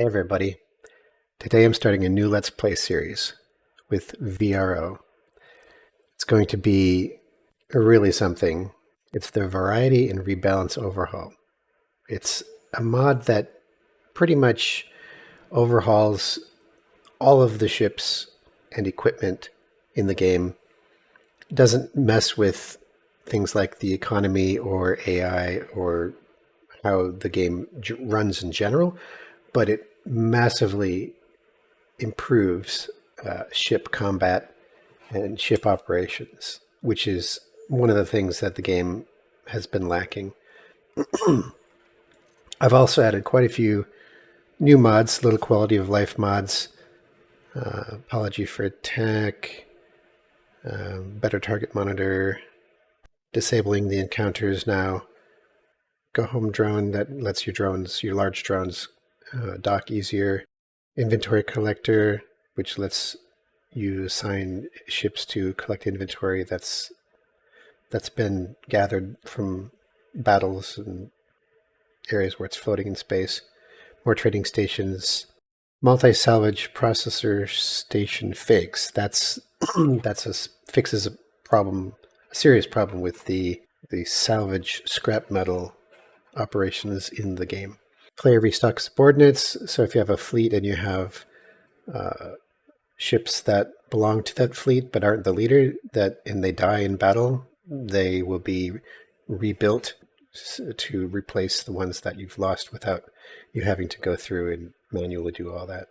Hey everybody. Today I'm starting a new Let's Play series with VRO. It's going to be really something. It's the Variety and Rebalance Overhaul. It's a mod that pretty much overhauls all of the ships and equipment in the game. It doesn't mess with things like the economy or AI or how the game runs in general, but it massively improves ship combat and ship operations, which is one of the things that the game has been lacking. I've also added quite a few new mods, little quality of life mods, apology for attack, better target monitor, disabling the encounters now, go home drone that lets your large drones, dock easier, inventory collector, which lets you assign ships to collect inventory that's been gathered from battles and areas where it's floating in space. More trading stations, multi-salvage processor station fix. That's fixes a problem, a serious problem with the salvage scrap metal operations in the game. Player restock subordinates. So if you have a fleet and you have ships that belong to that fleet but aren't the leader, and they die in battle, they will be rebuilt to replace the ones that you've lost without you having to go through and manually do all that.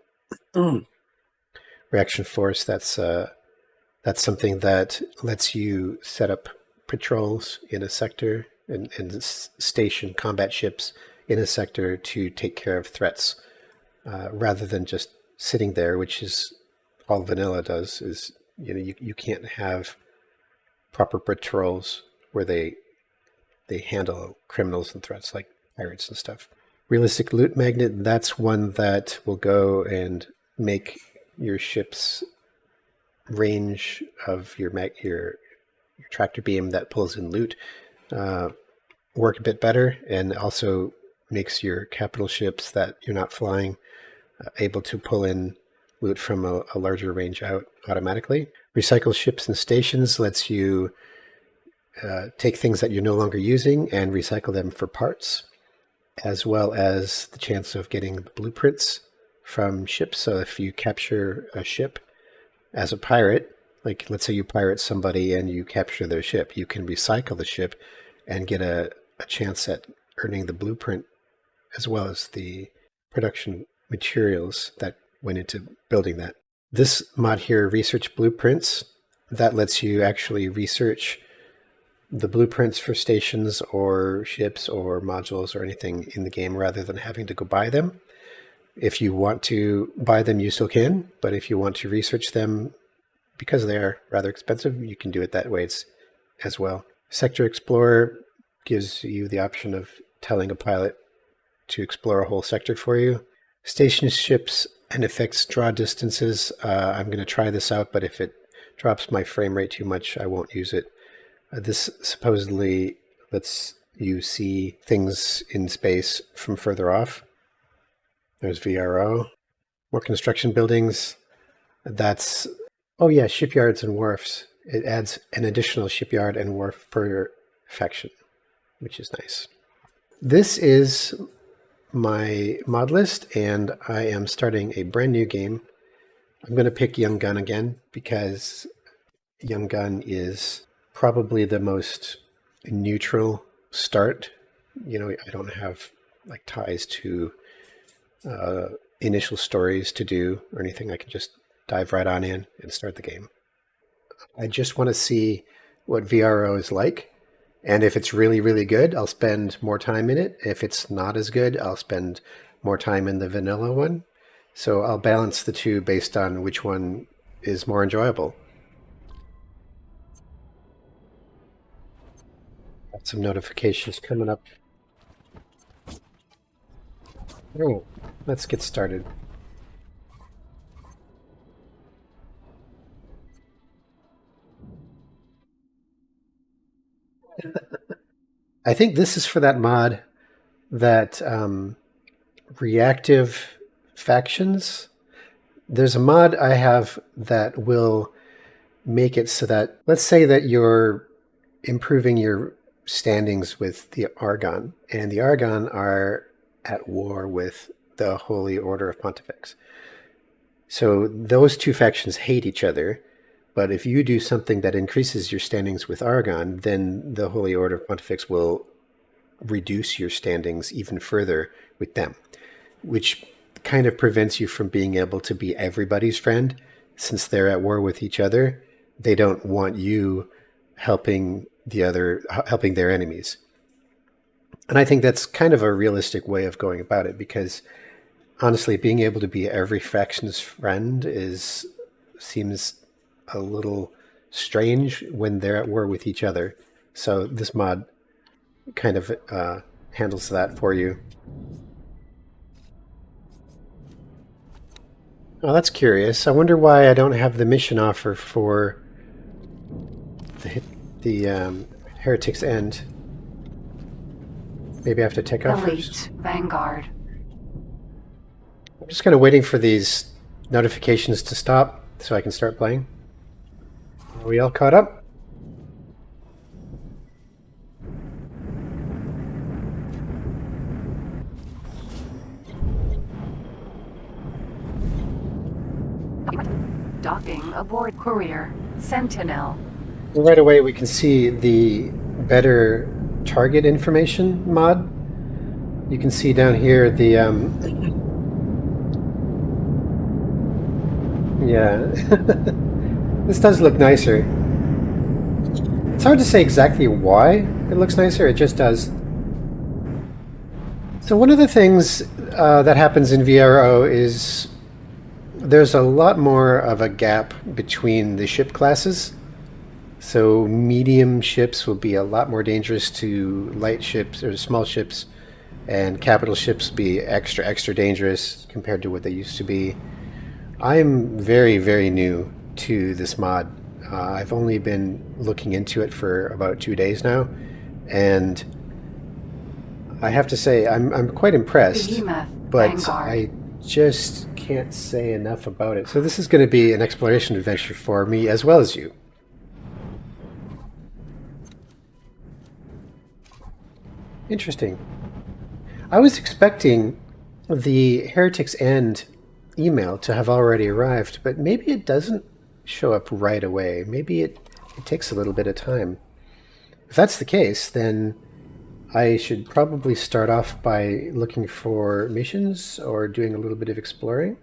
Reaction force, that's something that lets you set up patrols in a sector and station combat ships in a sector to take care of threats, rather than just sitting there, which is all vanilla does. Is you can't have proper patrols where they handle criminals and threats like pirates and stuff. Realistic loot magnet, that's one that will go and make your ship's range of your tractor beam that pulls in loot work a bit better, and also makes your capital ships that you're not flying able to pull in loot from a larger range out automatically. Recycle ships and stations lets you take things that you're no longer using and recycle them for parts, as well as the chance of getting the blueprints from ships. So if you capture a ship as a pirate, like let's say you pirate somebody and you capture their ship, you can recycle the ship and get a chance at earning the blueprint as well as the production materials that went into building that. This mod here, Research Blueprints, that lets you actually research the blueprints for stations or ships or modules or anything in the game rather than having to go buy them. If you want to buy them, you still can, but if you want to research them, because they are rather expensive, you can do it that way as well. Sector Explorer gives you the option of telling a pilot to explore a whole sector for you. Station ships and effects draw distances. I'm going to try this out, but if it drops my frame rate too much, I won't use it. This supposedly lets you see things in space from further off. There's VRO. More construction buildings. That's, oh yeah, shipyards and wharfs. It adds an additional shipyard and wharf per faction, which is nice. This is my mod list, and I am starting a brand new game. I'm going to pick Young Gun again because Young Gun is probably the most neutral start. I don't have like ties to initial stories to do or anything. I can just dive right on in and start the game. I just want to see what VRO is like. And if it's really, really good, I'll spend more time in it. If it's not as good, I'll spend more time in the vanilla one. So I'll balance the two based on which one is more enjoyable. Got some notifications coming up. Oh, let's get started. I think this is for that mod that reactive factions. There's a mod I have that will make it so that, let's say that you're improving your standings with the Argon, and the Argon are at war with the Holy Order of Pontifex. So those two factions hate each other, but if you do something that increases your standings with Argon, then the Holy Order of Pontifex will reduce your standings even further with them, which kind of prevents you from being able to be everybody's friend. Since they're at war with each other, they don't want you helping their enemies. And I think that's kind of a realistic way of going about it, because honestly, being able to be every faction's friend seems a little strange when they're at war with each other. So this mod kind of handles that for you. Oh, that's curious. I wonder why I don't have the mission offer for the Heretic's End. Maybe I have to take off first. Vanguard. I'm just kind of waiting for these notifications to stop so I can start playing. Are we all caught up? Docking aboard Courier Sentinel. Right away we can see the better target information mod. You can see down here the yeah. This does look nicer. It's hard to say exactly why it looks nicer, it just does. So one of the things that happens in VRO is there's a lot more of a gap between the ship classes. So medium ships will be a lot more dangerous to light ships or small ships, and capital ships be extra dangerous compared to what they used to be. I'm very, very new to this mod. I've only been looking into it for about 2 days now, and I have to say I'm quite impressed, but I just can't say enough about it. So this is going to be an exploration adventure for me as well as you. Interesting. I was expecting the Heretic's End email to have already arrived, but maybe it doesn't show up right away. Maybe it takes a little bit of time. If that's the case, then I should probably start off by looking for missions or doing a little bit of exploring.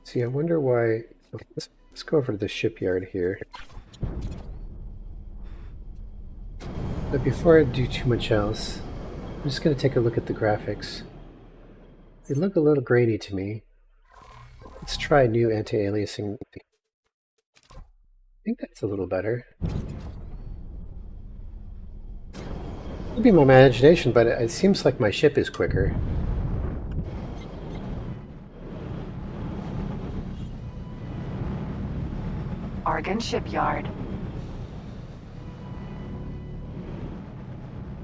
See, I wonder why... Let's go over to the shipyard here. But before I do too much else, I'm just going to take a look at the graphics. They look a little grainy to me. Let's try new anti-aliasing. I think that's a little better. Could be my imagination, but it seems like my ship is quicker. Argon Shipyard.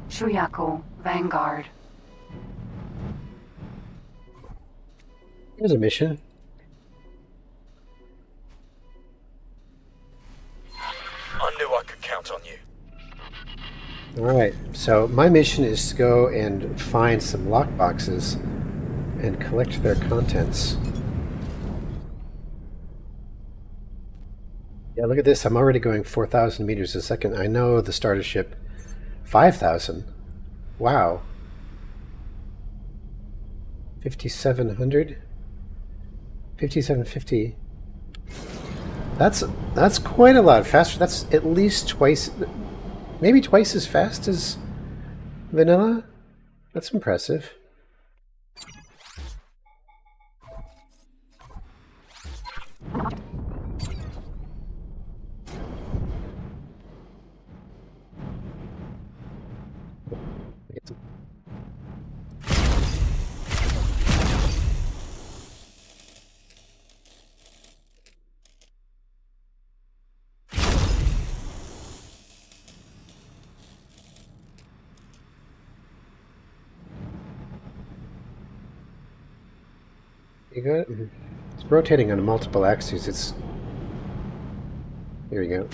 Shuyaku Vanguard. Here's a mission. I knew I could count on you. Alright, so my mission is to go and find some lockboxes and collect their contents. Yeah, look at this. I'm already going 4,000 meters a second. I know the starter ship 5,000. Wow. 5,700? 5,750. That's quite a lot faster. That's at least twice, maybe twice as fast as vanilla. That's impressive. You got it? Mhm. It's rotating on multiple axes. It's... Here we go.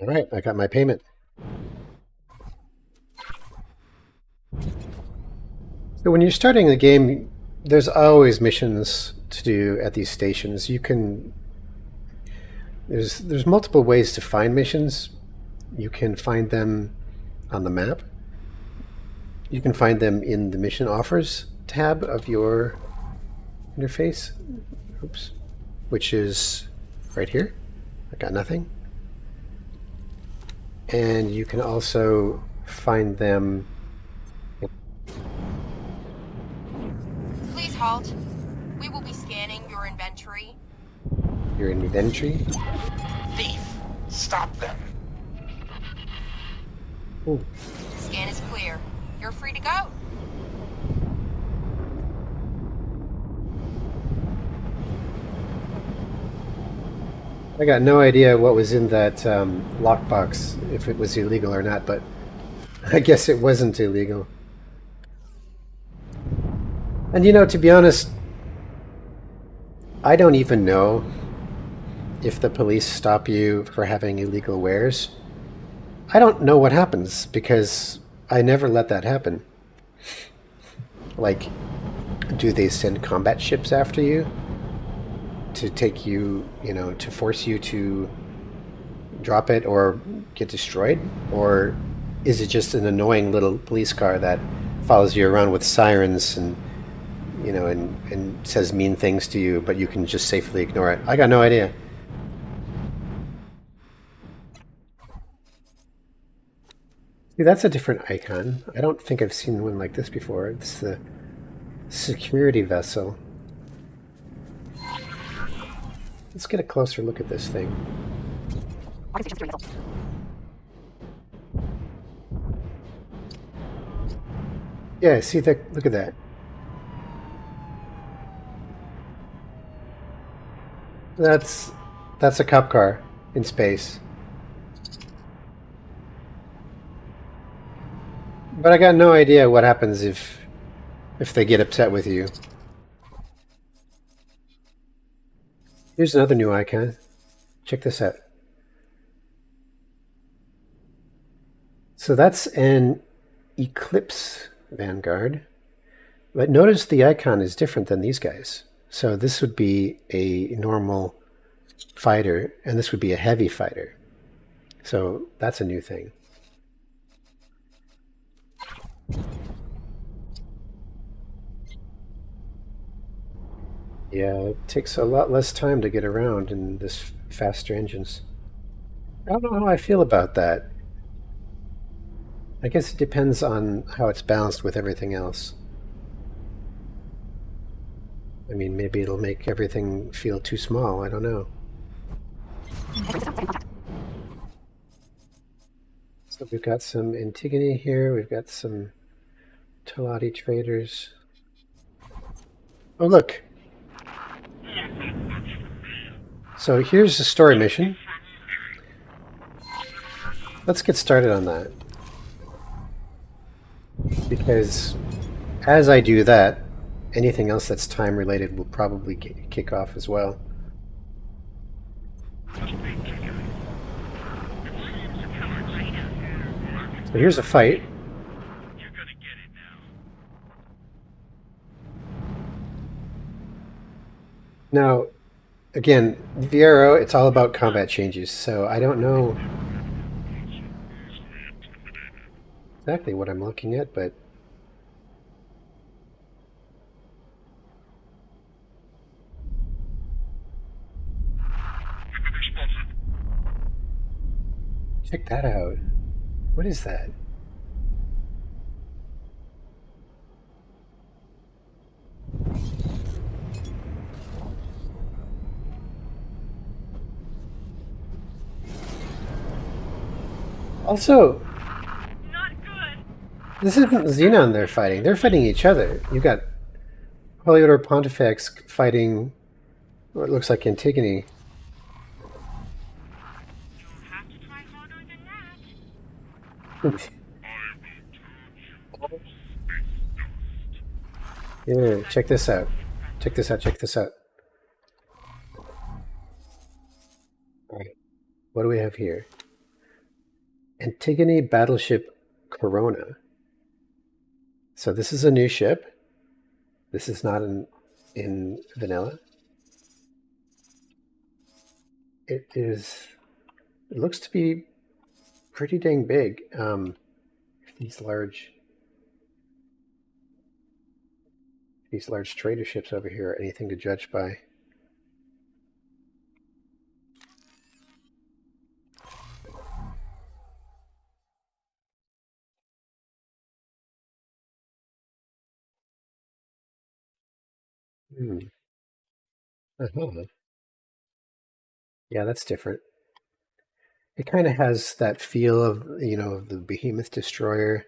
All right, I got my payment. So when you're starting the game, there's always missions to do at these stations. You can... There's multiple ways to find missions. You can find them on the map. You can find them in the mission offers tab of your interface. Oops. Which is right here. I got nothing. And you can also find them. Please halt. We will be scanning your inventory. Your inventory. Thief! Stop them! Ooh. Scan is clear. You're free to go. I got no idea what was in that lockbox, if it was illegal or not, but I guess it wasn't illegal. And you know, to be honest, I don't even know if the police stop you for having illegal wares. I don't know what happens because I never let that happen. Like, do they send combat ships after you to take you, you know, to force you to drop it or get destroyed? Or is it just an annoying little police car that follows you around with sirens and, you know, and says mean things to you, but you can just safely ignore it? I got no idea. See, that's a different icon. I don't think I've seen one like this before. It's the security vessel. Let's get a closer look at this thing. Yeah, see that? Look at that. That's a cop car in space. But I got no idea what happens if they get upset with you. Here's another new icon. Check this out. So that's an Eclipse Vanguard. But notice the icon is different than these guys. So this would be a normal fighter, and this would be a heavy fighter. So that's a new thing. Yeah, it takes a lot less time to get around in this faster engines. I don't know how I feel about that. I guess it depends on how it's balanced with everything else. I mean, maybe it'll make everything feel too small. I don't know. So we've got some Antigone here. We've got some Talati traders. Oh, look. So here's the story mission. Let's get started on that. Because as I do that, anything else that's time related will probably kick off as well. So here's a fight. Now, again, VRO, it's all about combat changes, so I don't know exactly what I'm looking at, but check that out. What is that? Also, Not good. this isn't Xenon they're fighting. They're fighting each other. You've got Polyodor Pontifex fighting what looks like Antigone. Yeah, check this out. Check this out. Check this out. All right. What do we have here? Antigone battleship Corona. So this is a new ship. This is not in vanilla. It is. It looks to be pretty dang big. These large trader ships over here are anything to judge by. Hmm. Uh-huh. Yeah, that's different. It kind of has that feel of, the Behemoth Destroyer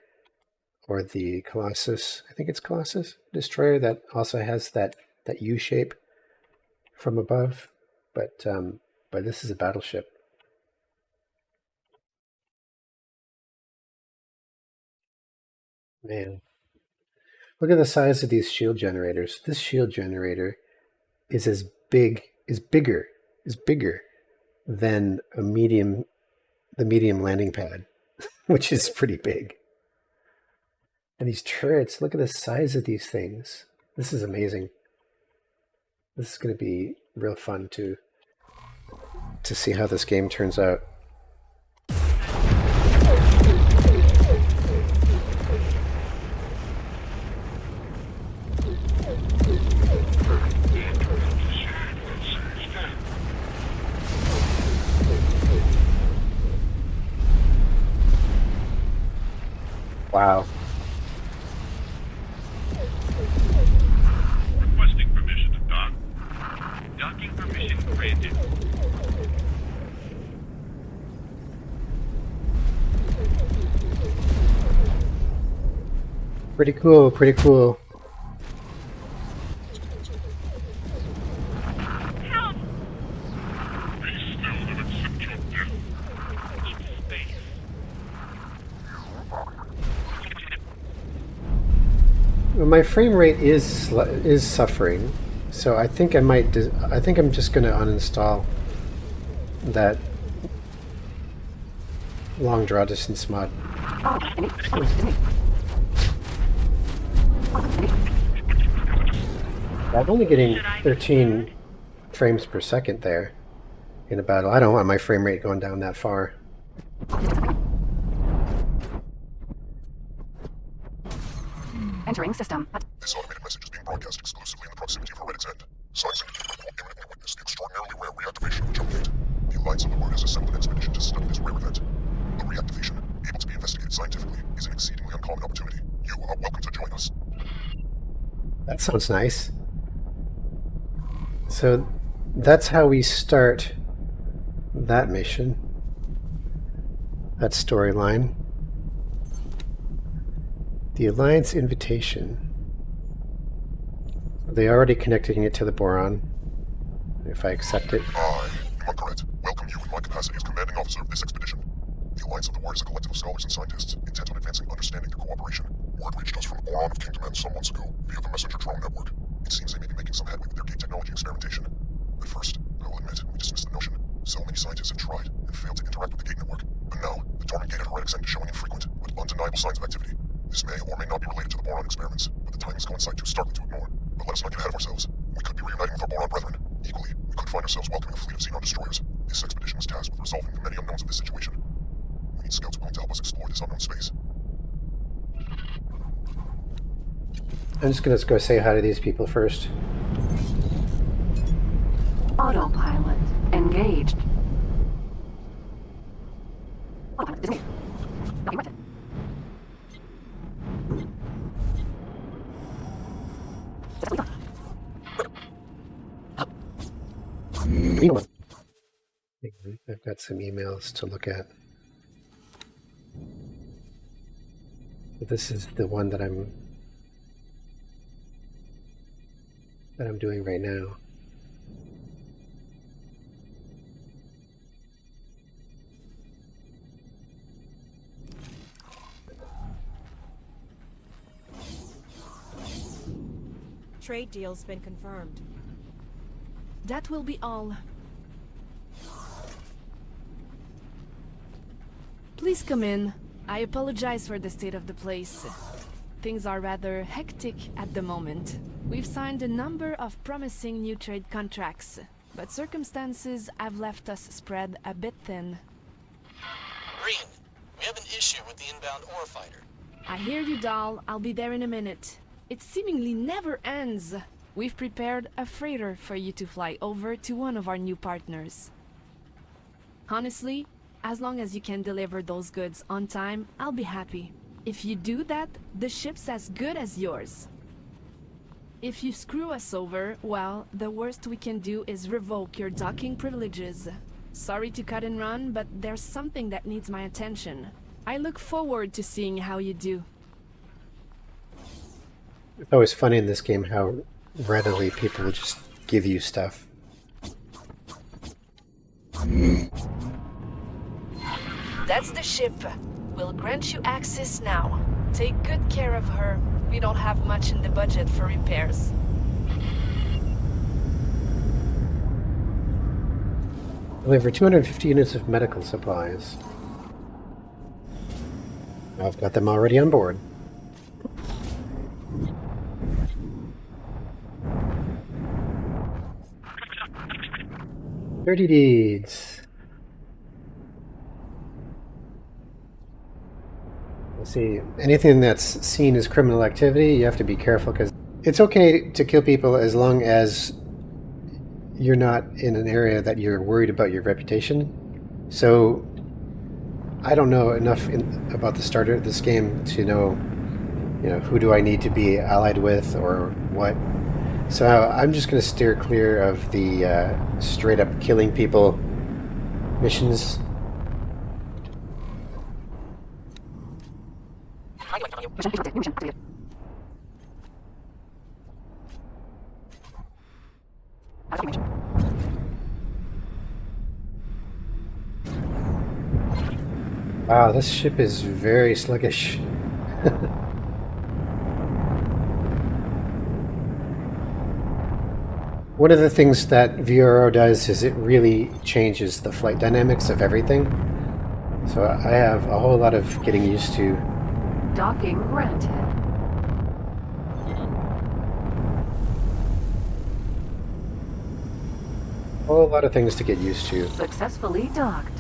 or the Colossus. I think it's Colossus Destroyer that also has that U shape from above, but this is a battleship. Man, look at the size of these shield generators. This shield generator is bigger than the medium landing pad, which is pretty big. And these turrets, look at the size of these things. This is amazing. This is going to be real fun to see how this game turns out. Wow. Requesting permission to dock. Docking permission granted. Pretty cool, pretty cool. Help! Be still and accept your death. Keep space. Well, my frame rate is suffering, so I think I'm just going to uninstall that long draw distance mod. I'm only getting 13 frames per second there in a battle. I don't want my frame rate going down that far. Entering system. This automated message is being broadcast exclusively in the proximity of Heredit's end. Signs indicate that will imminently witness the extraordinarily rare reactivation of the jump gate. The Alliance of the Word has assembled an expedition to study this rare event. A reactivation, able to be investigated scientifically, is an exceedingly uncommon opportunity. You are welcome to join us. That sounds nice. So that's how we start that mission, that storyline. The Alliance invitation. They already connecting it to the boron. If I accept it. I, Immaculate, welcome you in my capacity as commanding officer of this expedition. The Alliance of the Word is a collective of scholars and scientists intent on advancing understanding through cooperation. Word reached us from the boron of Kingdom End some months ago via the messenger drone network. It seems they may be making some headway with their gate technology experimentation. At first, I will admit, we dismissed the notion. So many scientists have tried and failed to interact with the gate network. But now, the dormant gate at Heretic's End is showing infrequent, but undeniable signs of activity. This may or may not be related to the boron experiments, but the timings coincide too starkly to ignore. But let us not get ahead of ourselves. We could be reuniting with our boron brethren. Equally, we could find ourselves welcoming a fleet of Xenon destroyers. This expedition was tasked with resolving the many unknowns of this situation. We need scouts willing to help us explore this unknown space. I'm just going to go say hi to these people first. Autopilot engaged. Autopilot disengaged. Documented. I've got some emails to look at. But this is the one that I'm doing right now. trade deal's been confirmed. That will be all. Please come in. I apologize for the state of the place. Things are rather hectic at the moment. We've signed a number of promising new trade contracts, but circumstances have left us spread a bit thin. Green, we have an issue with the inbound ore fighter. I hear you, doll. I'll be there in a minute. It seemingly never ends. We've prepared a freighter for you to fly over to one of our new partners. Honestly, as long as you can deliver those goods on time, I'll be happy. If you do that, the ship's as good as yours. If you screw us over, well, the worst we can do is revoke your docking privileges. Sorry to cut and run, but there's something that needs my attention. I look forward to seeing how you do. It's always funny in this game how readily people will just give you stuff. That's the ship. We'll grant you access now. Take good care of her. We don't have much in the budget for repairs. Deliver 250 units of medical supplies. I've got them already on board. Dirty deeds. Let's see. Anything that's seen as criminal activity, you have to be careful because it's okay to kill people as long as you're not in an area that you're worried about your reputation. So I don't know enough about the starter of this game to know, who do I need to be allied with or what. So I'm just going to steer clear of the straight up killing people missions. Wow, this ship is very sluggish. One of the things that VRO does is it really changes the flight dynamics of everything. So I have a whole lot of getting used to. Docking granted. A whole lot of things to get used to. Successfully docked.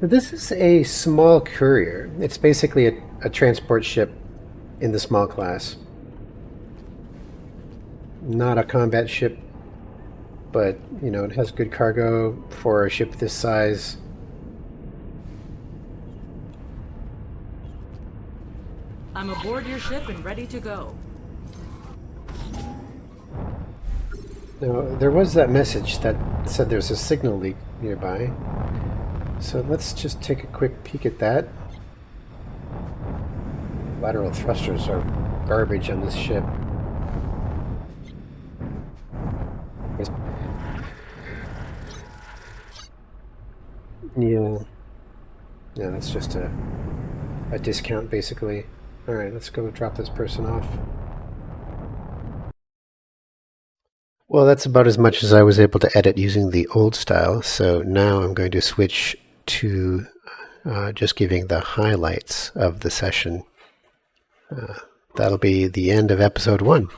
So this is a small courier. It's basically a transport ship in the small class. Not a combat ship, but it has good cargo for a ship this size. I'm aboard your ship and ready to go. Now, there was that message that said there's a signal leak nearby. So let's just take a quick peek at that. Lateral thrusters are garbage on this ship. Yeah, that's just a discount basically. Alright, let's go drop this person off. Well, that's about as much as I was able to edit using the old style, so now I'm going to switch to just giving the highlights of the session. That'll be the end of episode 1.